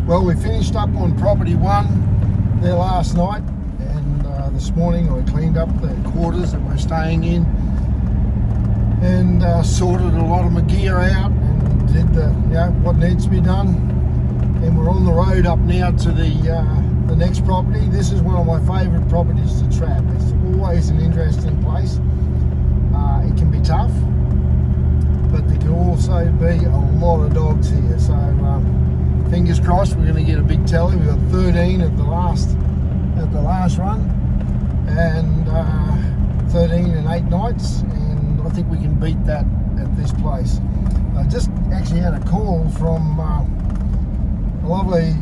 Well, we finished up on property 1 there last night, and this morning I cleaned up the quarters that we're staying in and sorted a lot of my gear out and did what needs to be done. And we're on the road up now to the next property. This is one of my favourite properties to trap. It's always an interesting place. It can be tough, but there can also be a lot of dogs here. So fingers crossed we're going to get a big tally. We got 13 at the last run, and 13 in 8 nights, and I think we can beat that at this place. I just actually had a call from a lovely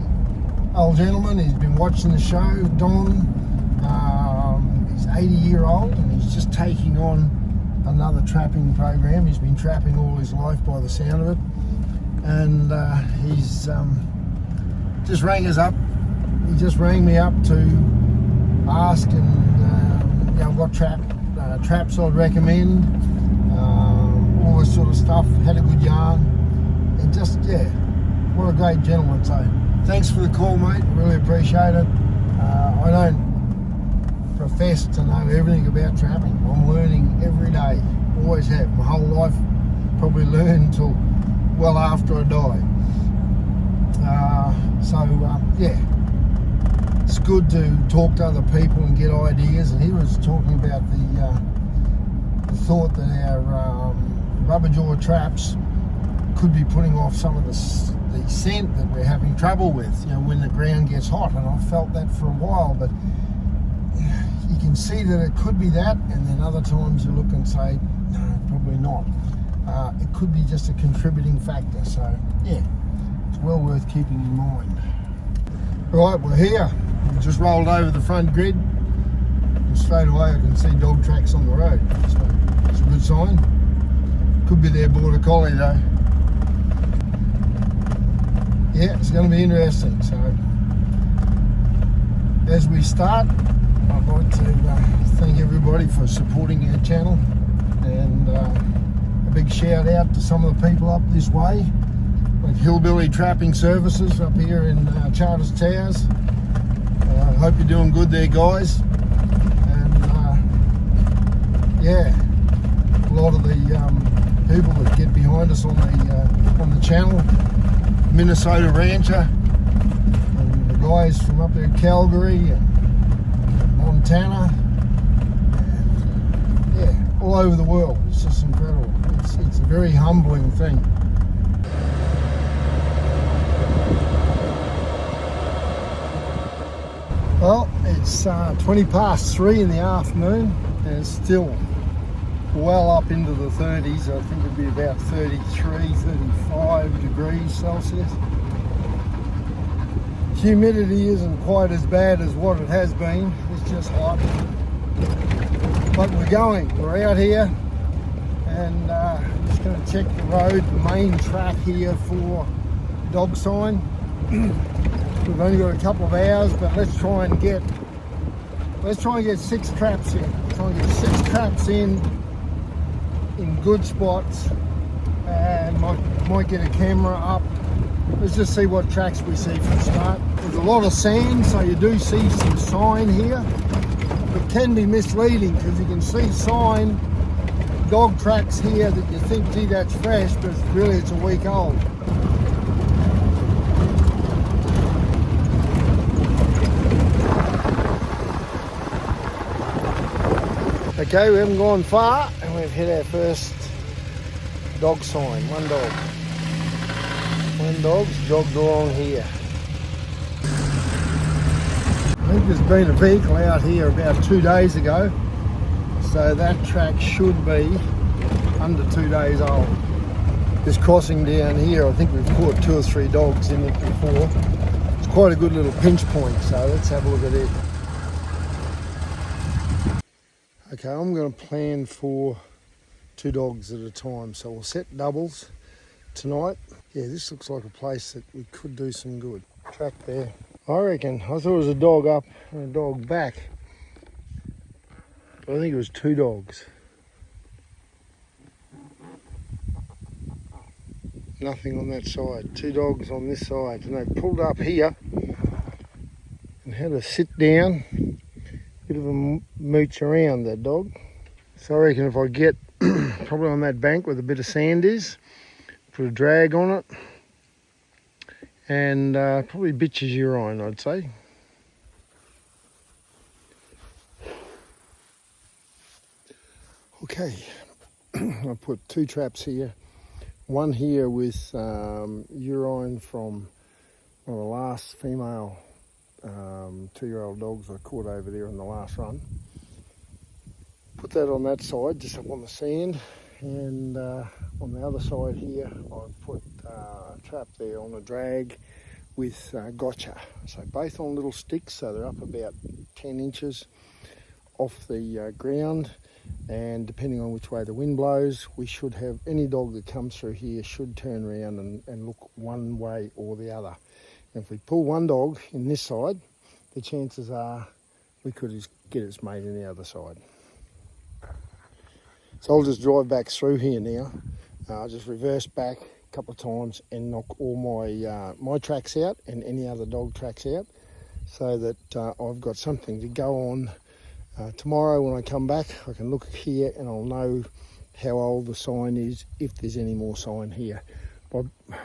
old gentleman. He's been watching the show, Don. He's 80-year-old, and he's just taking on another trapping program. He's been trapping all his life by the sound of it, and he's just rang us up. He just rang me up to ask and what traps I'd recommend, all this sort of stuff. Had a good yarn, and just what a great gentleman. So thanks for the call, mate. Really appreciate it. I don't profess to know everything about trapping. I'm learning every day, always have. My whole life, probably learn until well after I die. It's good to talk to other people and get ideas. And he was talking about the thought that our rubber jaw traps could be putting off some of the scent that we're having trouble with, when the ground gets hot. And I've felt that for a while, but you can see that it could be that, and then other times you look and say, no, probably not. It could be just a contributing factor. So it's well worth keeping in mind. Right, we're here. We just rolled over the front grid, and straight away I can see dog tracks on the road. So it's a good sign. Could be their border collie though. Yeah, it's going to be interesting. So as we start, I'd like to thank everybody for supporting our channel, and a big shout out to some of the people up this way, like Hillbilly Trapping Services up here in Charters Towers. I hope you're doing good there, guys. And a lot of the people that get behind us on the channel, Minnesota Rancher, and the guys from up there in Calgary and Montana, and all over the world. It's just incredible. It's a very humbling thing. Well, it's 20 past 3 in the afternoon, and it's still well up into the 30s. I think it'd be about 33, 35 degrees Celsius. Humidity isn't quite as bad as what it has been. It's just hot. But we're out here, and just going to check the road, the main track here for dog sign. We've only got a couple of hours, but let's try and get 6 traps in. Try and get 6 traps in good spots, and might get a camera up. Let's just see what tracks we see from the start. There's a lot of sand, so you do see some sign here. It can be misleading because you can see sign, dog tracks here that you think, gee, that's fresh, but really it's a week old. Okay, we haven't gone far, and we've hit our first dog sign. One dog's jogged along here. I think there's been a vehicle out here about 2 days ago, so that track should be under 2 days old. This crossing down here, I think we've caught 2 or 3 dogs in it before. It's quite a good little pinch point, so let's have a look at it. Okay, I'm going to plan for 2 dogs at a time, so we'll set doubles tonight. Yeah, this looks like a place that we could do some good. Track there. I reckon, I thought it was a dog up and a dog back, but I think it was 2 dogs. Nothing on that side. Two dogs on this side, and they pulled up here and had to sit down. Bit of a mooch around, that dog. So I reckon if I get probably on that bank where the bit of sand is, put a drag on it, and probably bitch's urine, I'd say. Okay, I put two traps here. One here with urine from one of the last female 2-year-old dogs I caught over there in the last run. Put that on that side, just up on the sand, and on the other side here I've put a trap there on a drag with gotcha. So both on little sticks, so they're up about 10 inches off the ground, and depending on which way the wind blows, we should have, any dog that comes through here should turn around and look one way or the other. And if we pull one dog in this side, the chances are we could get its mate in the other side. So I'll just drive back through here now. I'll just reverse back a couple of times and knock all my tracks out and any other dog tracks out, so that I've got something to go on. Tomorrow when I come back, I can look here and I'll know how old the sign is, if there's any more sign here. But I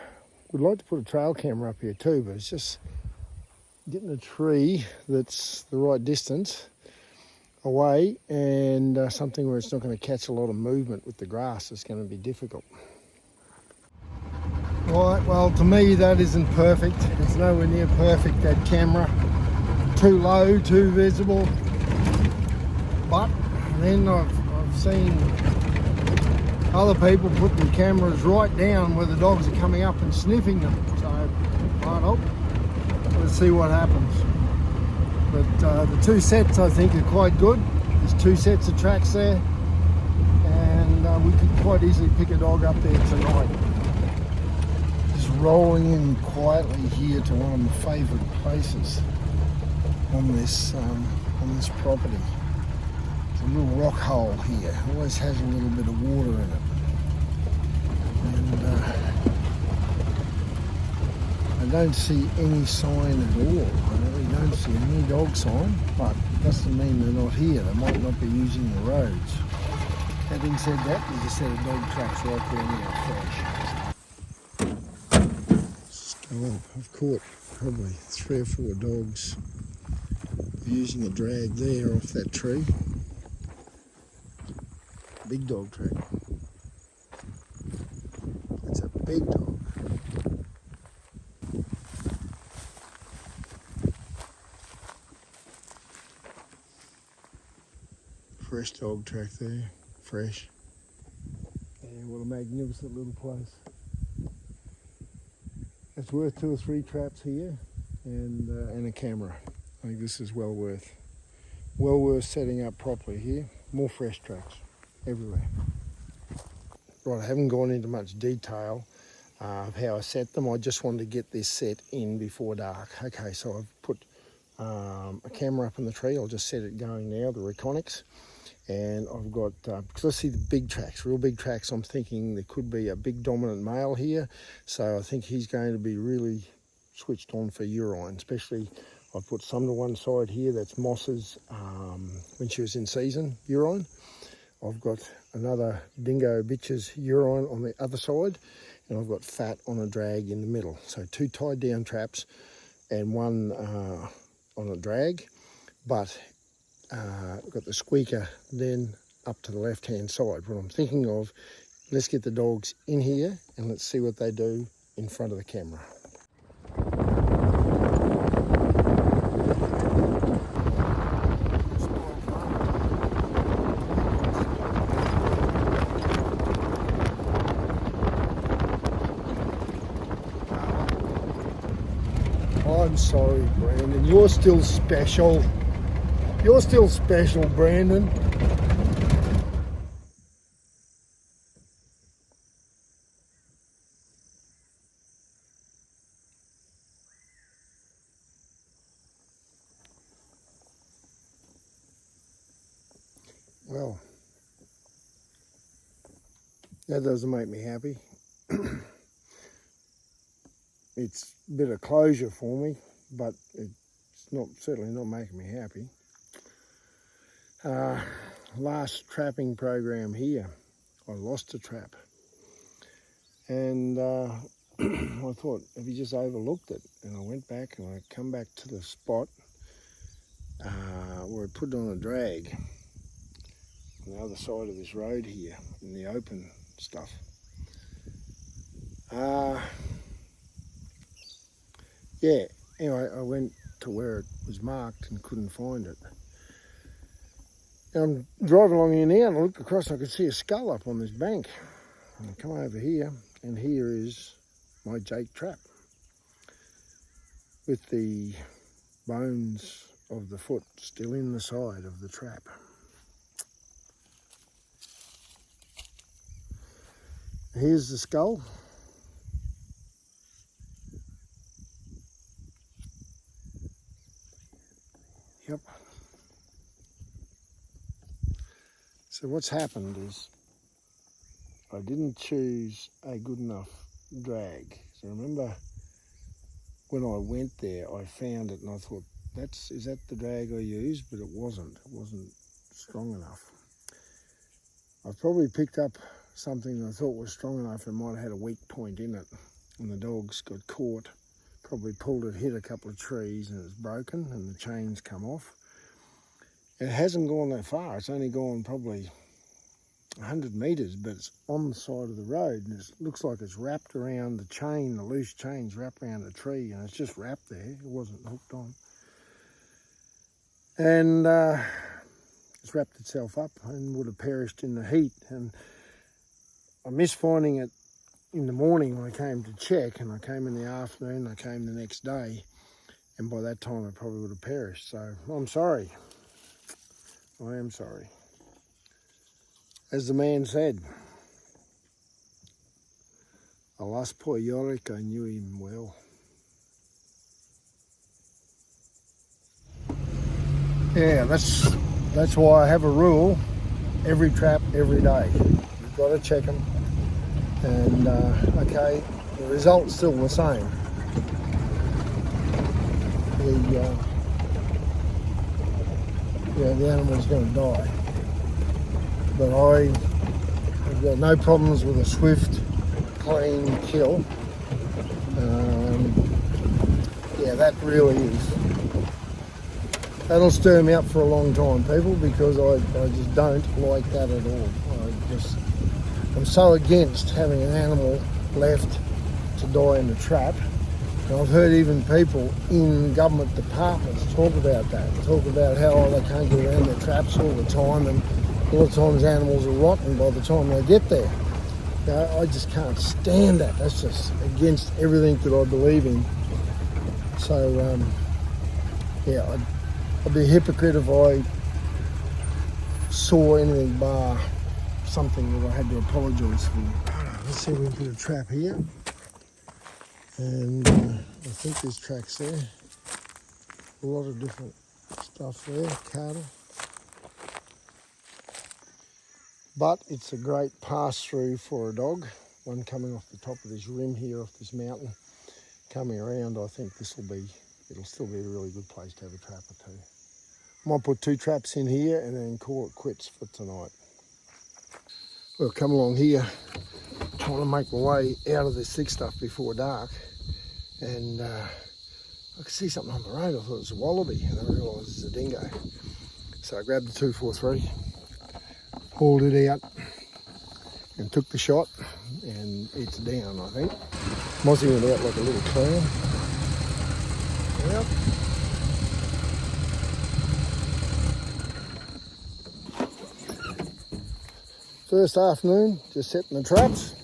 would like to put a trail camera up here too, but it's just getting a tree that's the right distance away, and something where it's not going to catch a lot of movement with the grass is going to be difficult. Right, well, to me that isn't perfect. It's nowhere near perfect, that camera. Too low, too visible. But then I've seen other people putting cameras right down where the dogs are coming up and sniffing them. So, right up, let's see what happens. But the two sets I think are quite good. There's two sets of tracks there, and we could quite easily pick a dog up there tonight. Just rolling in quietly here to one of my favourite places on this property. It's a little rock hole here. It always has a little bit of water in it. And I don't see any sign at all. I really don't see any dog sign, but it doesn't mean they're not here. They might not be using the roads. Having said that, there's a set of dog tracks right there near fresh. Oh, I've caught probably 3 or 4 dogs using a drag there off that tree. Big dog track. It's a big dog. Fresh dog track there, fresh. And what a magnificent little place. It's worth 2 or 3 traps here and a camera. I think this is well worth setting up properly here. More fresh tracks everywhere. Right, I haven't gone into much detail of how I set them. I just wanted to get this set in before dark. Okay, so I've put a camera up in the tree. I'll just set it going now, the Reconics. And I've got, because I see the big tracks, real big tracks, I'm thinking there could be a big dominant male here. So I think he's going to be really switched on for urine, especially I've put some to one side here. That's Moss's, when she was in season, urine. I've got another dingo bitch's urine on the other side, and I've got fat on a drag in the middle. So 2 tied down traps and one on a drag, but I've got the squeaker then up to the left hand side. What I'm thinking of, let's get the dogs in here and let's see what they do in front of the camera. I'm sorry, Brandon. You're still special. You're still special, Brandon. Well, that doesn't make me happy. it's a bit of closure for me, but it's certainly not making me happy. Last trapping program here, I lost a trap, and I thought, have you just overlooked it? And I went back and I come back to the spot where I put it on a drag on the other side of this road here in the open stuff. Yeah, anyway, I went to where it was marked and couldn't find it. And I'm driving along here now and I looked across and I could see a skull up on this bank. And I come over here and here is my Jake trap with the bones of the foot still in the side of the trap. Here's the skull. Yep. So what's happened is I didn't choose a good enough drag. So remember when I went there, I found it and I thought, is that the drag I used? But it wasn't strong enough. I've probably picked up something that I thought was strong enough and might have had a weak point in it. And the dogs got caught, probably pulled it, hit a couple of trees and it's broken and the chain's come off. It hasn't gone that far. It's only gone probably 100 metres, but it's on the side of the road and it looks like it's wrapped around the chain, the loose chain's wrapped around the tree and it's just wrapped there. It wasn't hooked on. And it's wrapped itself up and would have perished in the heat. And I missed finding it in the morning when I came to check, and I came in the afternoon, I came the next day, and by that time it probably would have perished. So I'm sorry. I am sorry. As the man said, alas poor Yorick, I knew him well. Yeah, that's why I have a rule, every trap, every day. You've got to check them. And okay, the result's still the same. The animal's going to die. But I've got no problems with a swift, clean kill. Yeah, that really is. That'll stir me up for a long time, people, because I just don't like that at all. I'm so against having an animal left to die in a trap. And I've heard even people in government departments talk about that, talk about how they can't get around their traps all the time, and a lot of times animals are rotten by the time they get there. You know, I just can't stand that. That's just against everything that I believe in. So, yeah, I'd be a hypocrite if I saw anything bar something that I had to apologise for. Let's see if we can put a trap here. And I think there's tracks there. A lot of different stuff there, cattle. But it's a great pass-through for a dog. One coming off the top of this rim here, off this mountain. Coming around, I think it'll still be a really good place to have a trap or two. Might put 2 traps in here and then call it quits for tonight. Well, come along here, trying to make my way out of this thick stuff before dark, and I could see something on the road. I thought it was a wallaby, and I realised it's a dingo. So I grabbed the 243, hauled it out, and took the shot, and it's down, I think. Mozzie went out like a little clown. Yep. First afternoon, just setting the traps.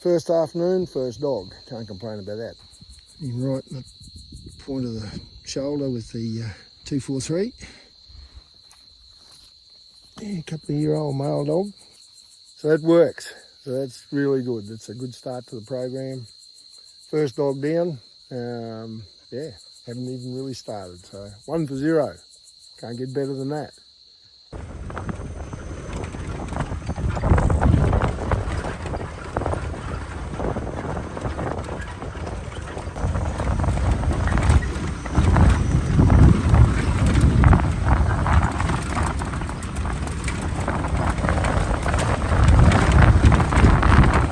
First afternoon, first dog. Can't complain about that. In right in the point of the shoulder with the 243. Yeah, a couple of year-old male dog. So that works. So that's really good. That's a good start to the program. First dog down. Yeah, haven't even really started. So 1 for 0. Can't get better than that.